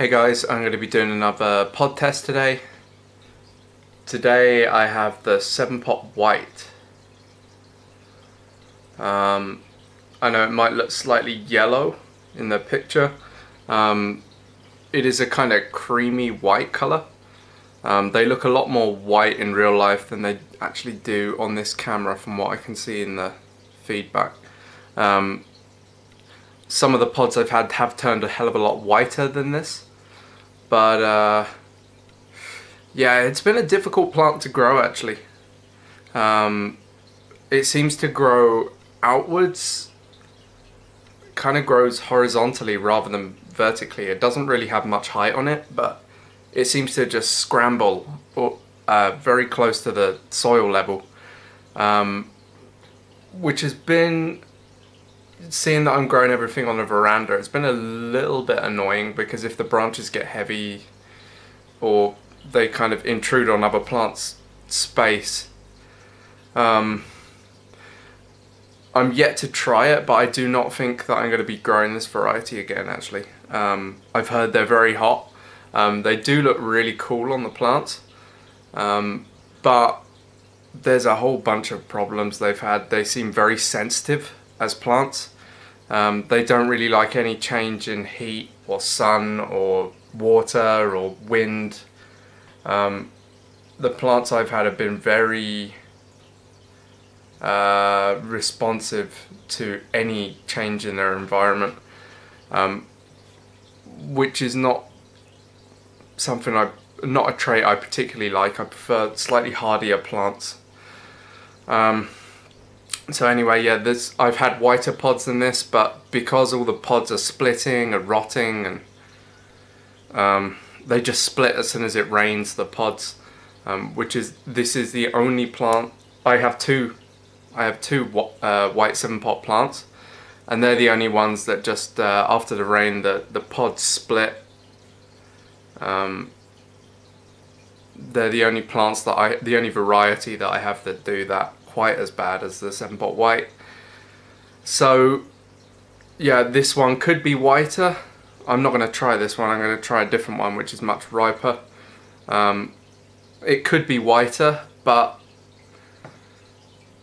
Hey guys, I'm going to be doing another pod test today. Today I have the 7-pot white. I know it might look slightly yellow in the picture. It is a kind of creamy white colour. They look a lot more white in real life than they actually do on this camera from what I can see in the feedback. Some of the pods I've had have turned a hell of a lot whiter than this, but yeah, it's been a difficult plant to grow actually. It seems to grow outwards, kind of grows horizontally rather than vertically. It doesn't really have much height on it, but it seems to just scramble very close to the soil level, which has been, seeing that I'm growing everything on a veranda, it's been a little bit annoying because if the branches get heavy or they kind of intrude on other plants' space, I'm yet to try it, but I do not think that I'm going to be growing this variety again actually. I've heard they're very hot. They do look really cool on the plants, but there's a whole bunch of problems they've had. They seem very sensitive as plants. They don't really like any change in heat or sun or water or wind. The plants I've had have been very responsive to any change in their environment, which is not something not a trait I particularly like. I prefer slightly hardier plants. So anyway, yeah, I've had whiter pods than this, but because all the pods are splitting and rotting, and they just split as soon as it rains, the pods, this is the only plant. I have two white 7-pot plants, and they're the only ones that just after the rain the pods split. They're the only plants that the only variety that I have that do that quite as bad as the 7-pot white. So yeah, this one could be whiter. I'm not going to try this one. I'm going to try a different one which is much riper. It could be whiter, but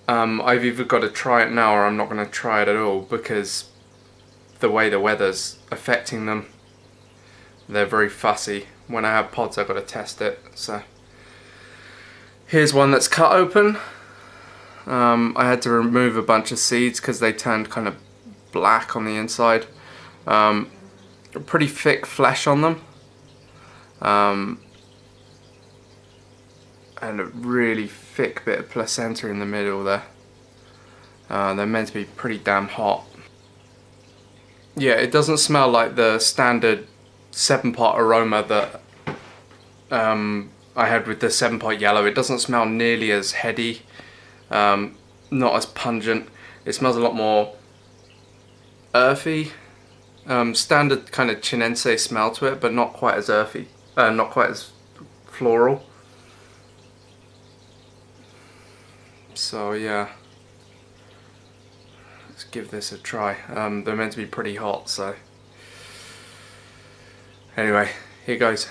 I've either got to try it now or I'm not going to try it at all, because the way the weather's affecting them, they're very fussy. When I have pods I've got to test it. So here's one that's cut open. I had to remove a bunch of seeds because they turned kind of black on the inside. Pretty thick flesh on them, and a really thick bit of placenta in the middle there. They're meant to be pretty damn hot. Yeah, it doesn't smell like the standard 7-pot aroma that I had with the 7-pot yellow. It doesn't smell nearly as heady, not as pungent. It smells a lot more earthy. Standard kind of chinense smell to it, but not quite as earthy, not quite as floral. So yeah, let's give this a try. They're meant to be pretty hot, so anyway, here goes.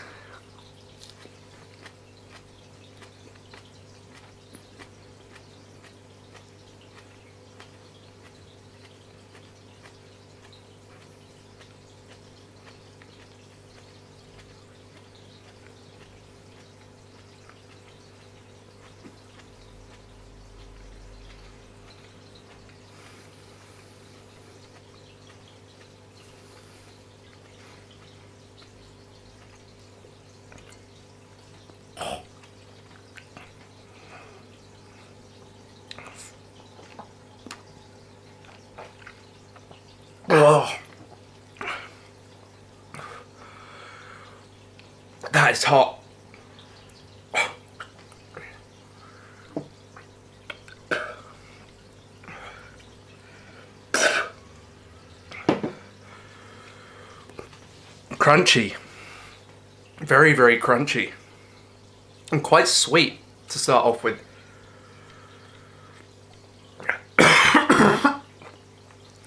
Oh, that is hot. Crunchy. Very, very crunchy. And quite sweet to start off with.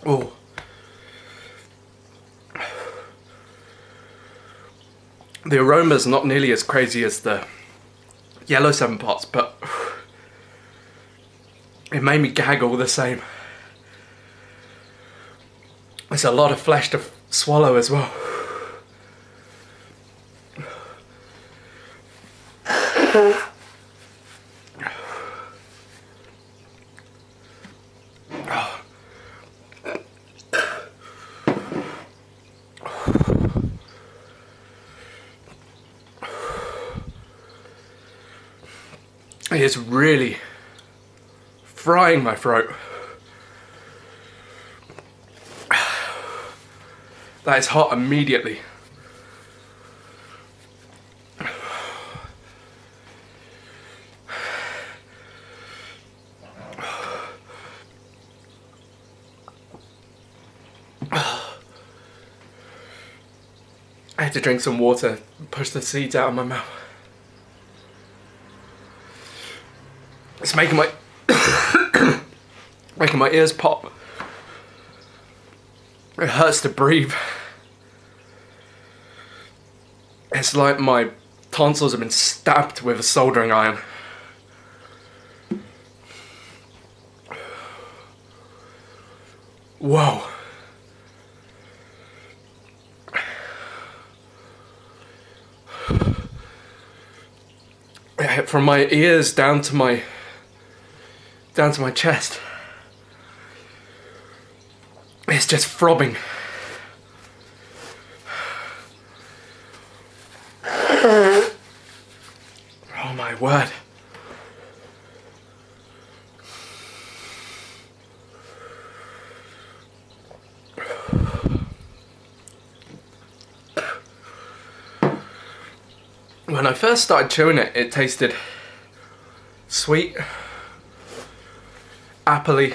Oh. The aroma's not nearly as crazy as the yellow 7 pots, but it made me gag all the same. It's a lot of flesh to swallow as well. It's really frying my throat. That is hot immediately. I had to drink some water, push the seeds out of my mouth. It's making my making my ears pop. It hurts to breathe. It's like my tonsils have been stabbed with a soldering iron. Whoa. From my ears down to my chest. It's just throbbing. Oh my word. When I first started chewing it, it tasted sweet, appley,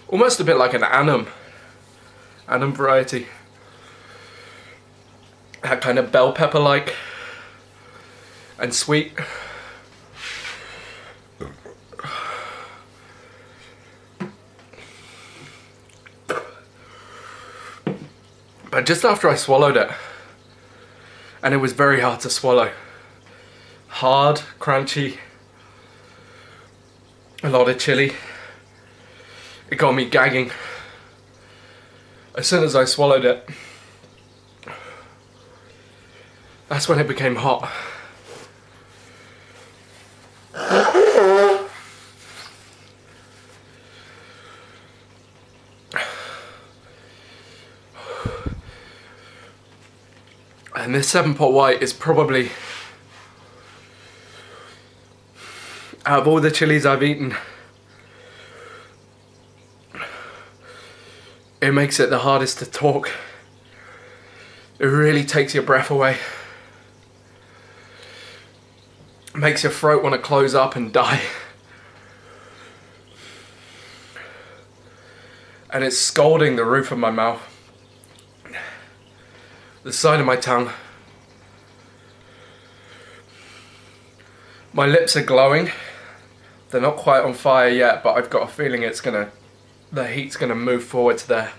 almost a bit like an annum variety. That kind of bell pepper like and sweet. But just after I swallowed it, and it was very hard to swallow. Hard, crunchy, a lot of chili. It got me gagging. As soon as I swallowed it, that's when it became hot. And this 7-pot white is probably, out of all the chilies I've eaten, it makes it the hardest to talk. It really takes your breath away. It makes your throat want to close up and die. And it's scalding the roof of my mouth, the side of my tongue. My lips are glowing. They're not quite on fire yet, but I've got a feeling the heat's gonna move forward to there.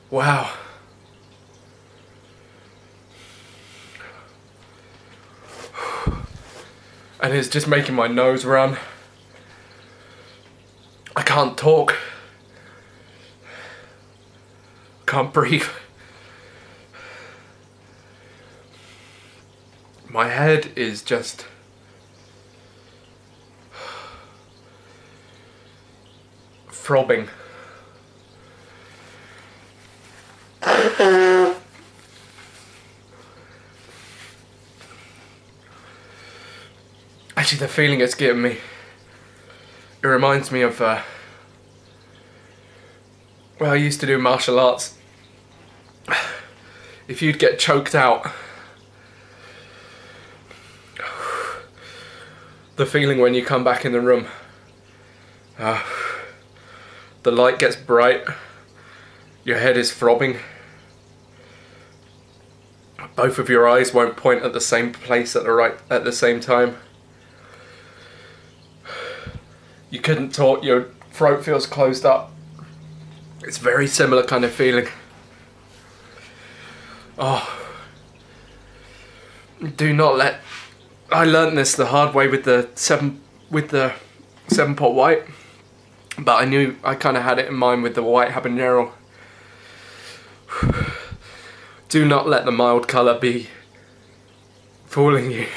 Wow. And it's just making my nose run. I can't talk. Can't breathe. My head is just throbbing. Actually, the feeling it's giving me, it reminds me of well, I used to do martial arts. If you'd get choked out, the feeling when you come back in the room, the light gets bright, your head is throbbing, both of your eyes won't point at the same place at the same time. You couldn't talk, your throat feels closed up. It's very similar kind of feeling. Oh, do not let. I learned this the hard way with the 7-pot white, but I knew I kind of had it in mind with the white habanero. Do not let the mild colour be fooling you.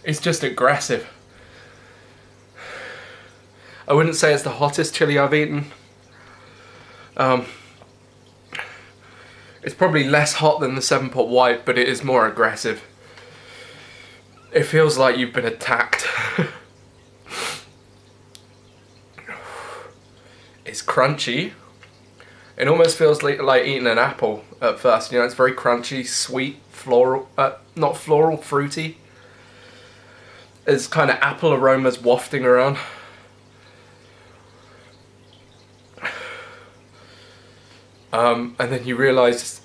It's just aggressive. I wouldn't say it's the hottest chili I've eaten. It's probably less hot than the 7-pot white, but it is more aggressive. It feels like you've been attacked. It's crunchy. It almost feels like eating an apple at first. You know, it's very crunchy, sweet, floral, not floral, fruity. There's kind of apple aromas wafting around. And then you realise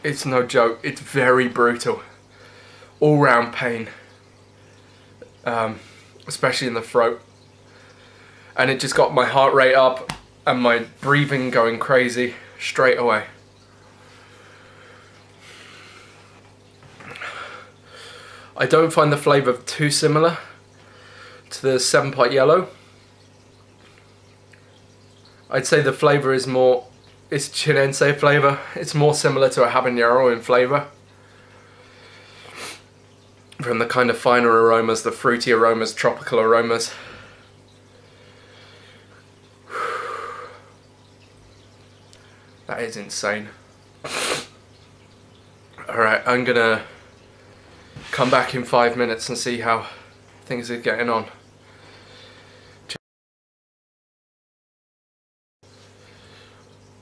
it's no joke, it's very brutal. All round pain. Especially in the throat. And it just got my heart rate up and my breathing going crazy straight away. I don't find the flavour too similar to the 7-pot yellow. I'd say the flavour is more, it's chinense flavour. It's more similar to a habanero in flavour. From the kind of finer aromas, the fruity aromas, tropical aromas. That is insane. Alright, I'm gonna come back in 5 minutes and see how things are getting on.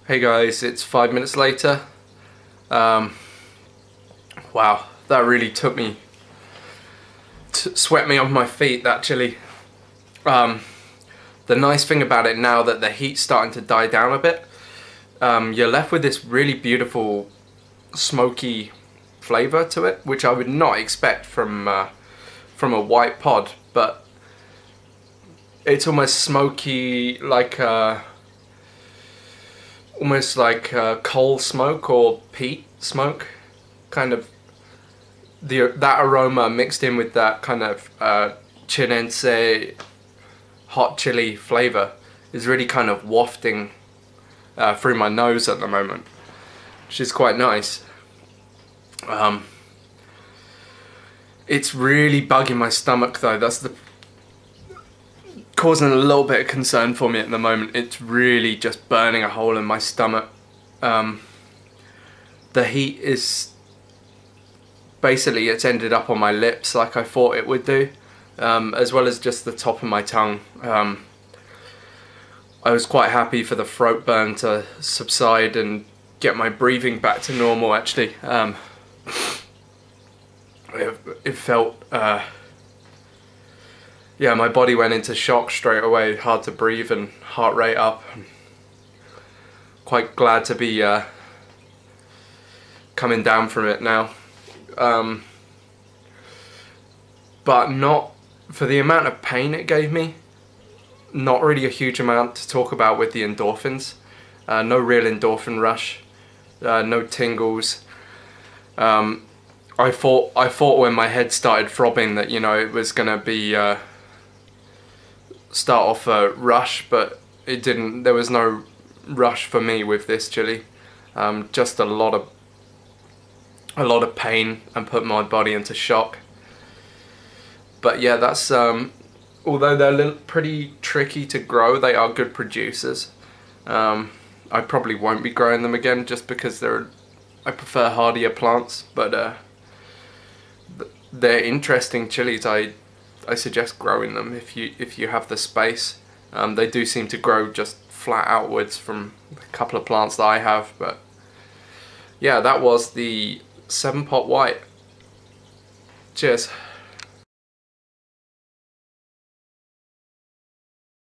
Hey guys, it's 5 minutes later. Wow, that really took me, swept me off my feet, that chili. The nice thing about it now that the heat's starting to die down a bit, you're left with this really beautiful smoky flavour to it, which I would not expect from a white pod, but it's almost smoky, like almost like coal smoke or peat smoke, kind of that aroma mixed in with that kind of chinense hot chili flavour is really kind of wafting through my nose at the moment, which is quite nice. It's really bugging my stomach though. That's causing a little bit of concern for me at the moment. It's really just burning a hole in my stomach. The heat is basically, it's ended up on my lips like I thought it would do, as well as just the top of my tongue. I was quite happy for the throat burn to subside and get my breathing back to normal actually. It felt, yeah, my body went into shock straight away, hard to breathe and heart rate up. Quite glad to be coming down from it now. But not, for the amount of pain it gave me, not really a huge amount to talk about with the endorphins. No real endorphin rush, no tingles. I thought when my head started throbbing that, you know, it was gonna be start off a rush, but it didn't. There was no rush for me with this chili. Just a lot of pain and put my body into shock. But yeah, that's although they're pretty tricky to grow, they are good producers. I probably won't be growing them again just because I prefer hardier plants, but they're interesting chilies. I suggest growing them if you have the space. They do seem to grow just flat outwards from a couple of plants that I have, but yeah, that was the 7-pot white. Cheers.